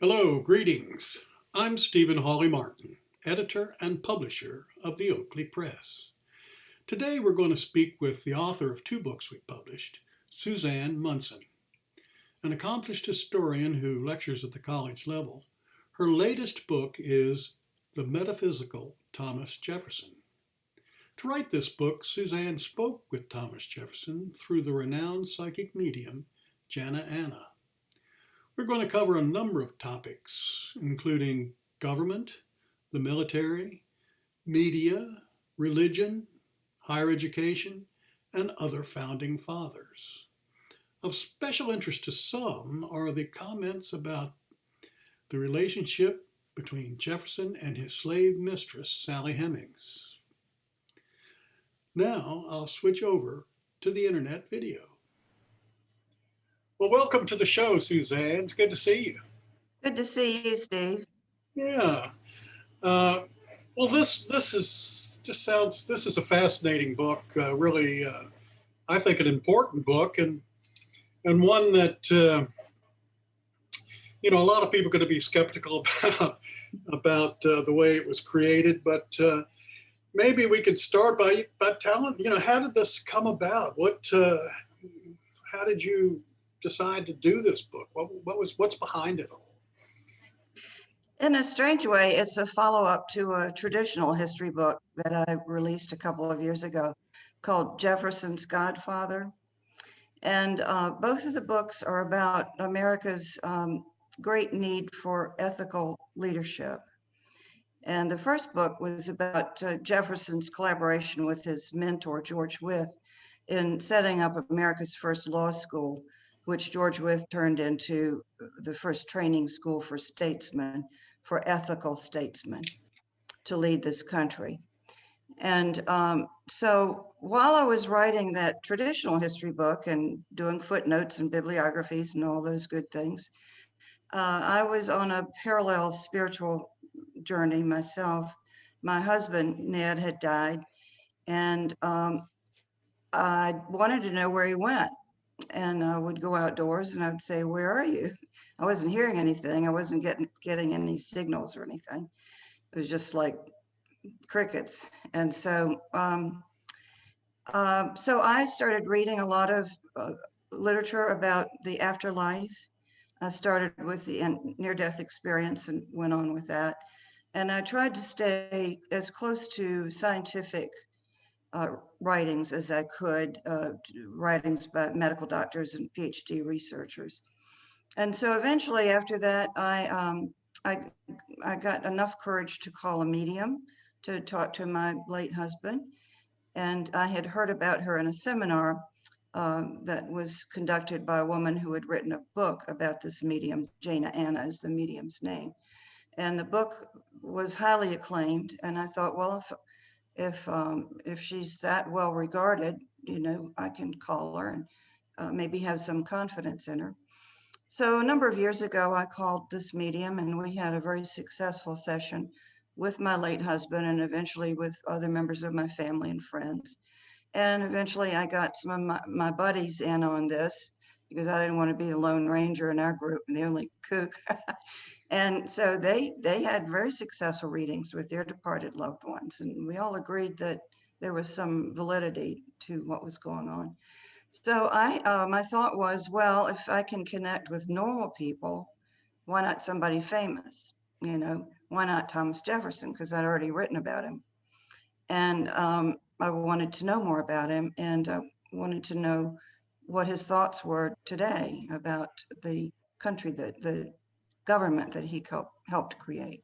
Hello, greetings. I'm Stephen Hawley Martin, editor and publisher of the Oakley Press. Today we're going to speak with the author of two books we published, Suzanne Munson. An accomplished historian who lectures at the college level, her latest book is The Metaphysical Thomas Jefferson. To write this book, Suzanne spoke with Thomas Jefferson through the renowned psychic medium, Jana Anna. We're going to cover a number of topics, including government, the military, media, religion, higher education, and other founding fathers. Of special interest to some are the comments about the relationship between Jefferson and his slave mistress, Sally Hemings. Now I'll switch over to the internet video. Well, welcome to the show, Suzanne. It's good to see you. Good to see you, Steve. Yeah. Well, this is a fascinating book. Really, I think an important book, and one that a lot of people are going to be skeptical about the way it was created. But maybe we could start by telling how did this come about? How did you decide to do this book? What's behind it all? In a strange way, it's a follow-up to a traditional history book that I released a couple of years ago called Jefferson's Godfather. And both of the books are about America's great need for ethical leadership. And the first book was about Jefferson's collaboration with his mentor, George Wythe, in setting up America's first law school, which George Wythe turned into the first training school for statesmen, for ethical statesmen to lead this country. And so while I was writing that traditional history book and doing footnotes and bibliographies and all those good things, I was on a parallel spiritual journey myself. My husband, Ned, had died, and I wanted to know where he went. And I would go outdoors and I would say, "Where are you?" I wasn't hearing anything. I wasn't getting any signals or anything. It was just like crickets. And so I started reading a lot of literature about the afterlife. I started with the near-death experience and went on with that. And I tried to stay as close to scientific writings as I could, writings by medical doctors and PhD researchers. And so eventually after that, I got enough courage to call a medium to talk to my late husband. And I had heard about her in a seminar that was conducted by a woman who had written a book about this medium. Jana Anna is the medium's name. And the book was highly acclaimed. And I thought, well, if she's that well regarded, I can call her and maybe have some confidence in her. So a number of years ago, I called this medium and we had a very successful session with my late husband and eventually with other members of my family and friends. And eventually I got some of my buddies in on this because I didn't want to be the Lone Ranger in our group and the only kook. And so they had very successful readings with their departed loved ones. And we all agreed that there was some validity to what was going on. So my thought was, well, if I can connect with normal people, why not somebody famous? Why not Thomas Jefferson? Because I'd already written about him. And I wanted to know more about him and wanted to know what his thoughts were today about the country, the government that he helped create.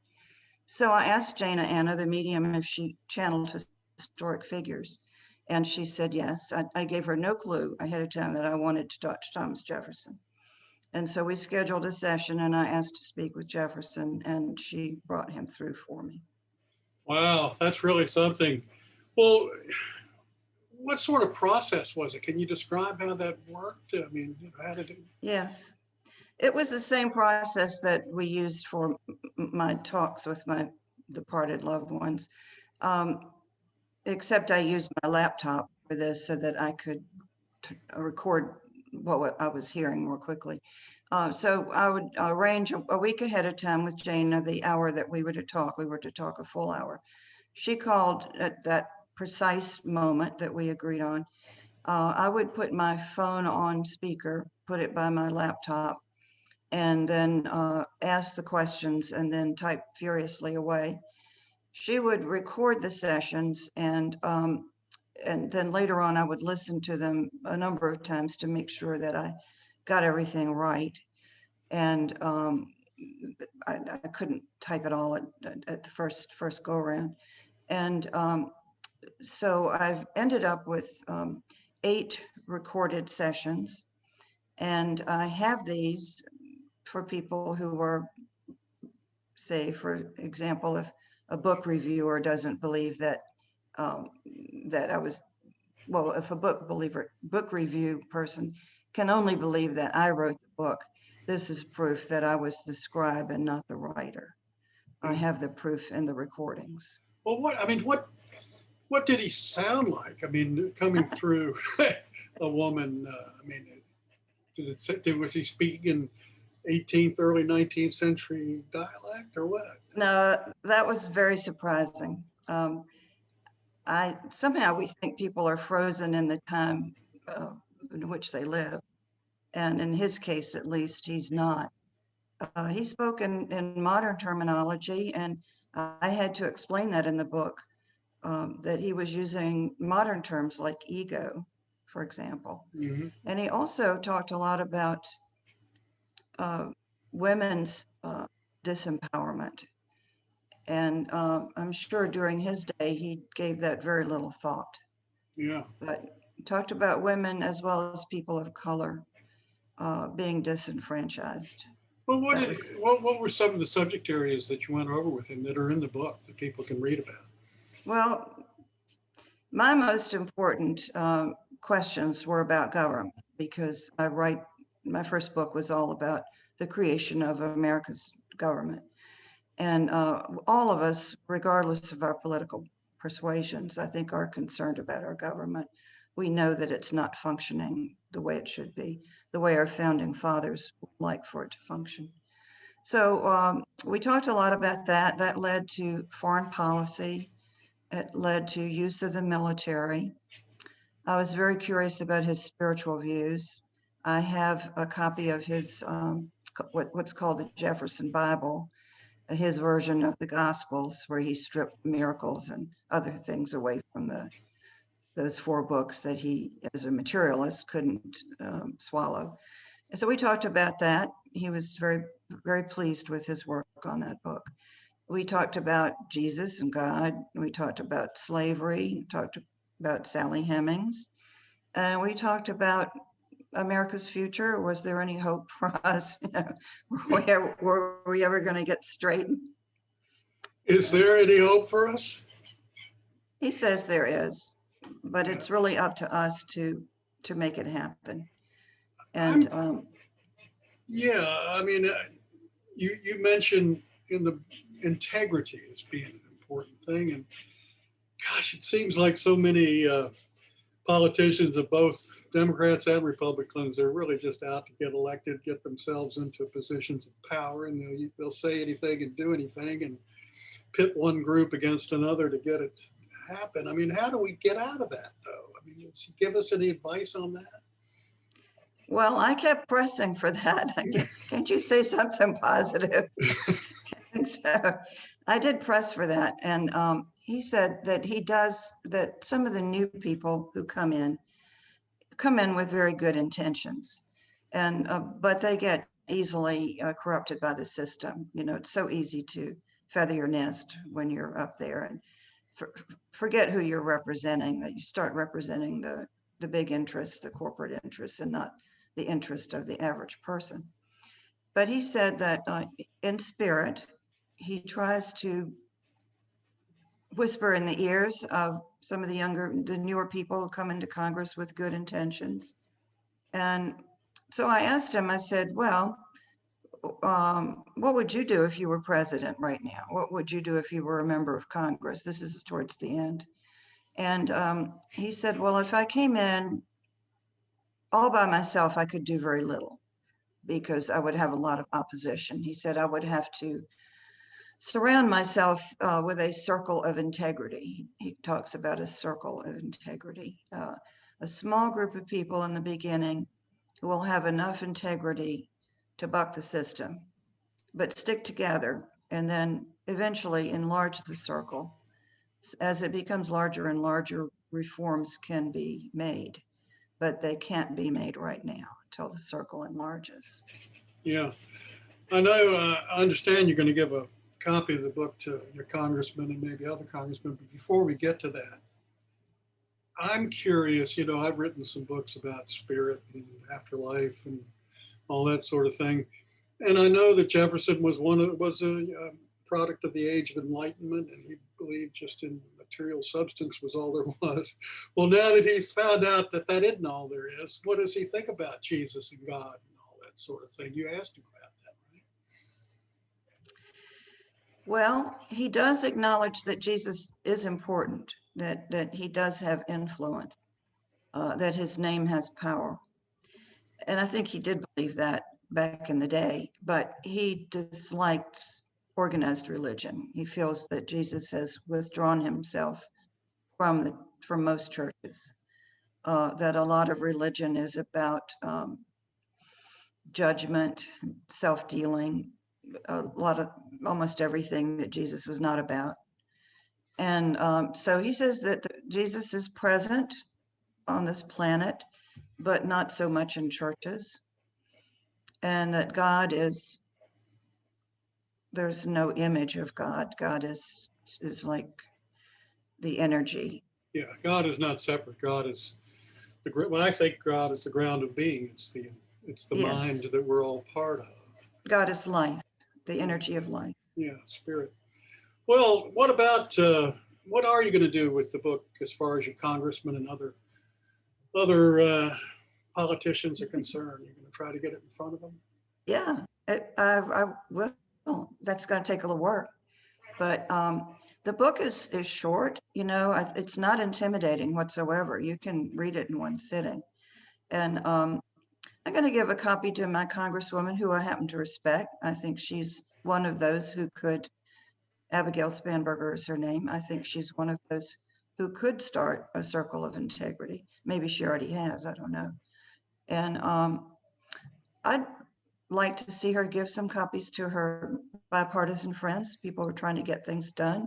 So I asked Jana Anna, the medium, if she channeled historic figures. And she said yes. I gave her no clue ahead of time that I wanted to talk to Thomas Jefferson. And so we scheduled a session and I asked to speak with Jefferson and she brought him through for me. Wow, that's really something. Well, what sort of process was it? Can you describe how that worked? I mean, how did it? Yes, it was the same process that we used for my talks with my departed loved ones, except I used my laptop for this so that I could record what I was hearing more quickly. So I would arrange a week ahead of time with Jane of the hour that we were to talk. We were to talk a full hour. She called at that precise moment that we agreed on. I would put my phone on speaker, put it by my laptop, and then ask the questions and then type furiously away. She would record the sessions, and then later on I would listen to them a number of times to make sure that I got everything right. And I couldn't type it all at the first go around. And so I've ended up with 8 recorded sessions, and I have these for people who are, say, for example, if a book reviewer doesn't believe that um, that I was, well, if a book review person can only believe that I wrote the book, this is proof that I was the scribe and not the writer. I have the proof in the recordings. Well, what did he sound like? I mean, coming through a woman. I mean, was he speaking in 18th, early 19th century dialect or what? No, that was very surprising. I somehow we think people are frozen in the time uh, in which they live, and in his case, at least, he's not. He spoke in modern terminology, and I had to explain that in the book, that he was using modern terms like ego, for example. Mm-hmm. And he also talked a lot about uh, women's disempowerment. And I'm sure during his day, he gave that very little thought. Yeah. But he talked about women as well as people of color being disenfranchised. Well, That was, what were some of the subject areas that you went over with him that are in the book that people can read about? well, my most important questions were about government because my first book was all about the creation of America's government. And all of us, regardless of our political persuasions, I think are concerned about our government. We know that it's not functioning the way it should be, the way our founding fathers would like for it to function. So we talked a lot about that. That led to foreign policy. It led to use of the military. I was very curious about his spiritual views. I have a copy of his what's called the Jefferson Bible, his version of the Gospels, where he stripped miracles and other things away from those 4 books that he, as a materialist, couldn't swallow. And so we talked about that. He was very, very pleased with his work on that book. We talked about Jesus and God. We talked about slavery. Talked about Sally Hemings, and we talked about America's future. Was there any hope for us? Were we ever going to get straightened? Is there any hope for us? He says there is, but Yeah. it's really up to us to make it happen. I'm, And yeah, I mean, you mentioned in the integrity as being an important thing, and gosh, it seems like so many politicians of both Democrats and Republicans, they're really just out to get elected, get themselves into positions of power, and they'll say anything and do anything and pit one group against another to get it to happen. I mean, how do we get out of that, though? I mean, give us any advice on that? well, I kept pressing for that. Can't you say something positive? And so I did press for that. And he said that that some of the new people who come in with very good intentions, and but they get easily corrupted by the system. You know, it's so easy to feather your nest when you're up there and forget who you're representing, that you start representing the big interests, the corporate interests, and not the interest of the average person. But he said that in spirit, he tries to whisper in the ears of some of the newer people who come into Congress with good intentions. And so I asked him, I said, well, what would you do if you were president right now? What would you do if you were a member of Congress? This is towards the end. And he said, well, if I came in all by myself, I could do very little because I would have a lot of opposition. He said I would have to surround myself with a circle of integrity. He talks about a circle of integrity, a small group of people in the beginning who will have enough integrity to buck the system, but stick together and then eventually enlarge the circle. As it becomes larger and larger, reforms can be made, but they can't be made right now until the circle enlarges. Yeah, I know. I understand you're going to give a copy of the book to your congressman and maybe other congressmen. But before we get to that, I'm curious. I've written some books about spirit and afterlife and all that sort of thing, and I know that Jefferson was a product of the Age of Enlightenment, and he believed just in material substance was all there was. Well, now that he's found out that that isn't all there is, what does he think about Jesus and God and all that sort of thing? You asked him about that, right? Well, he does acknowledge that Jesus is important, that he does have influence, that his name has power. And I think he did believe that back in the day, but he dislikes organized religion. He feels that Jesus has withdrawn himself from most churches, that a lot of religion is about judgment, self-dealing, a lot of almost everything that Jesus was not about. And so he says that Jesus is present on this planet, but not so much in churches, and that God is, there's no image of God. God is like the energy. Yeah, God is not separate. God is when I think God is the ground of being. It's the mind Yes, that we're all part of. God is life, the Yeah, energy of life. yeah, spirit. Well, what about what are you going to do with the book as far as your congressman and other politicians are concerned? You're going to try to get it in front of them. Yeah, I will. That's going to take a little work, but the book is short. It's not intimidating whatsoever. You can read it in one sitting, and I'm going to give a copy to my congresswoman, who I happen to respect. I think she's one of those who could. Abigail Spanberger is her name. I think she's one of those who could start a circle of integrity. Maybe she already has. I don't know. And I'd like to see her give some copies to her bipartisan friends, people who are trying to get things done,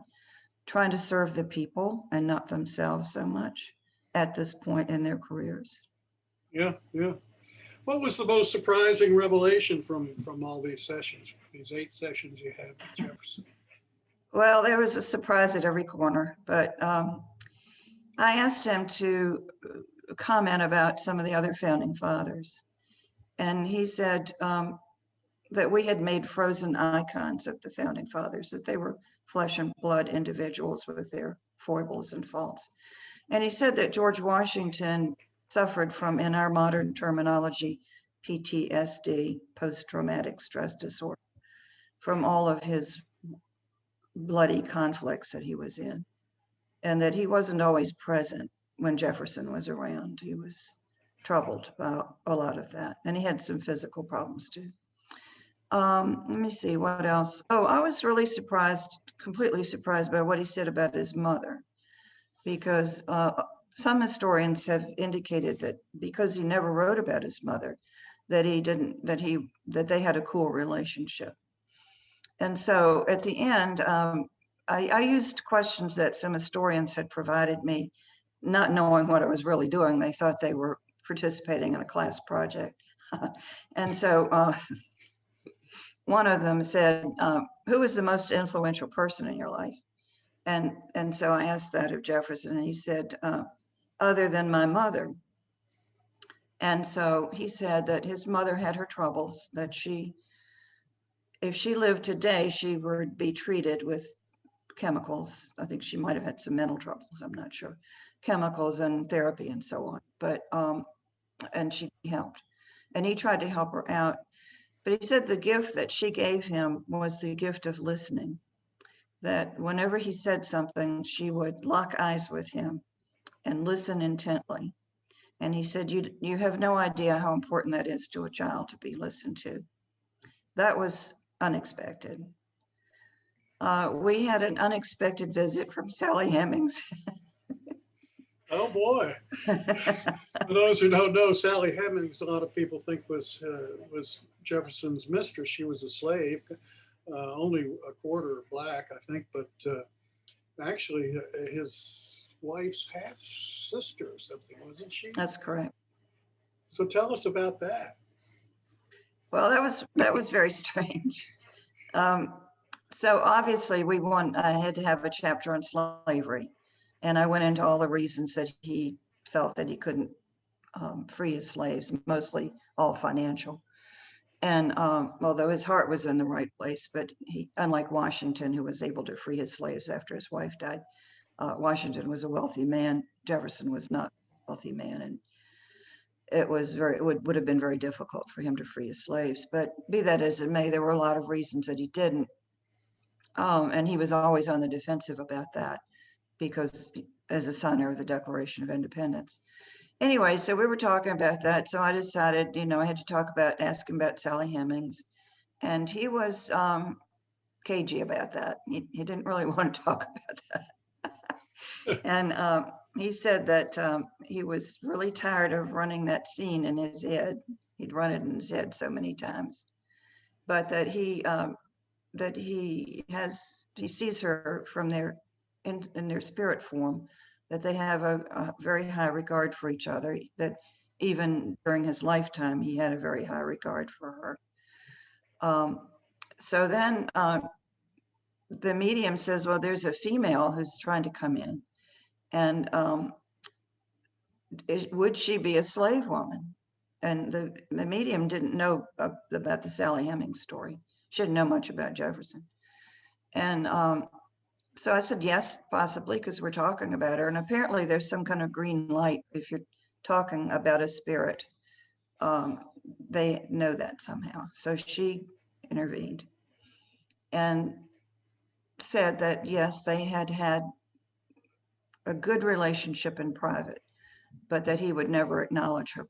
trying to serve the people and not themselves so much at this point in their careers. Yeah, yeah. What was the most surprising revelation from all these sessions, these 8 sessions you had with Jefferson? Well, there was a surprise at every corner, but I asked him to comment about some of the other founding fathers. And he said that we had made frozen icons of the founding fathers, that they were flesh and blood individuals with their foibles and faults. And he said that George Washington suffered from, in our modern terminology, PTSD, post-traumatic stress disorder, from all of his bloody conflicts that he was in, and that he wasn't always present when Jefferson was around. He was troubled by a lot of that, and he had some physical problems too. Let me see what else. Oh, I was really surprised, completely surprised by what he said about his mother, because some historians have indicated that because he never wrote about his mother, that they had a cool relationship. And so at the end, I used questions that some historians had provided me, not knowing what I was really doing. They thought they were participating in a class project. And so one of them said, who was the most influential person in your life? And so I asked that of Jefferson, and he said, other than my mother. And so he said that his mother had her troubles, that if she lived today, she would be treated with chemicals. I think she might have had some mental troubles, I'm not sure. Chemicals and therapy and so on. But and she helped. And he tried to help her out. But he said the gift that she gave him was the gift of listening. That whenever he said something, she would lock eyes with him and listen intently. And he said, you have no idea how important that is to a child to be listened to. That was unexpected. We had an unexpected visit from Sally Hemings. Oh boy. For those who don't know, Sally Hemings, a lot of people think was Jefferson's mistress. She was a slave, only a quarter black, I think, but actually his wife's half sister or something, wasn't she? That's correct. So tell us about that. Well, that was very strange. So obviously I had to have a chapter on slavery, and I went into all the reasons that he felt that he couldn't free his slaves, mostly all financial. And although his heart was in the right place, but he, unlike Washington, who was able to free his slaves after his wife died, Washington was a wealthy man. Jefferson was not a wealthy man, and it would have been very difficult for him to free his slaves. But be that as it may, there were a lot of reasons that he didn't. And he was always on the defensive about that because as a signer of the Declaration of Independence. Anyway, so we were talking about that. So I decided, I had to ask him about Sally Hemings. And he was cagey about that. He didn't really want to talk about that. And he said that he was really tired of running that scene in his head. He'd run it in his head so many times. But that he sees her from in their spirit form, that they have a very high regard for each other, that even during his lifetime, he had a very high regard for her. So then the medium says, well, there's a female who's trying to come in, and would she be a slave woman? And the medium didn't know about the Sally Hemings story. She didn't know much about Jefferson. And so I said, yes, possibly, because we're talking about her. And apparently there's some kind of green light if you're talking about a spirit. They know that somehow. So she intervened and said that, yes, they had a good relationship in private, but that he would never acknowledge her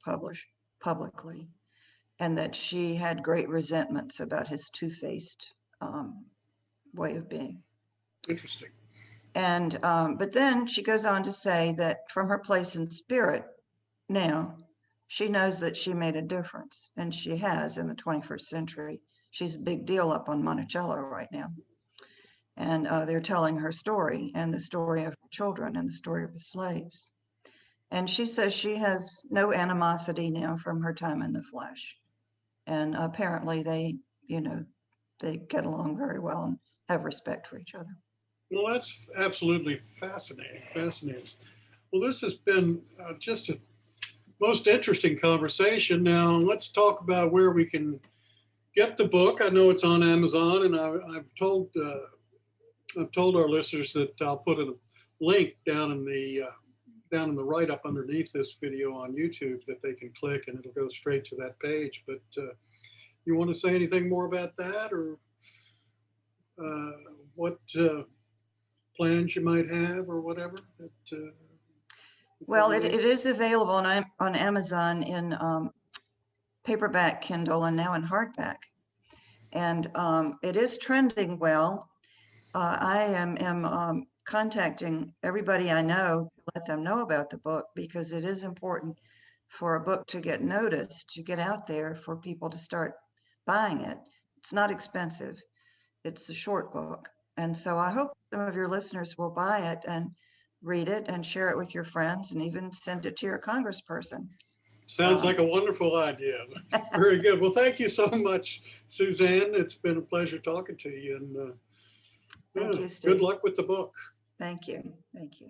publicly, and that she had great resentments about his two-faced way of being. Interesting. And but then she goes on to say that from her place in spirit now, she knows that she made a difference, and she has in the 21st century. She's a big deal up on Monticello right now. And they're telling her story and the story of her children and the story of the slaves. And she says she has no animosity now from her time in the flesh. And apparently they get along very well and have respect for each other. Well, that's absolutely fascinating. Fascinating. Well, this has been just a most interesting conversation. Now, let's talk about where we can get the book. I know it's on Amazon, and I've told our listeners that I'll put a link down in the write-up underneath this video on YouTube that they can click, and it'll go straight to that page. But you want to say anything more about that, or what plans you might have, or whatever? Well, it is available on Amazon in paperback, Kindle, and now in hardback. And it is trending well. I am contacting everybody I know to let them know about the book, because it is important for a book to get noticed, to get out there, for people to start buying it. It's not expensive. It's a short book. And so I hope some of your listeners will buy it and read it and share it with your friends, and even send it to your congressperson. Sounds like a wonderful idea. Very good. Well, thank you so much, Suzanne. It's been a pleasure talking to you. And thank you, Steve. Good luck with the book. Thank you. Thank you.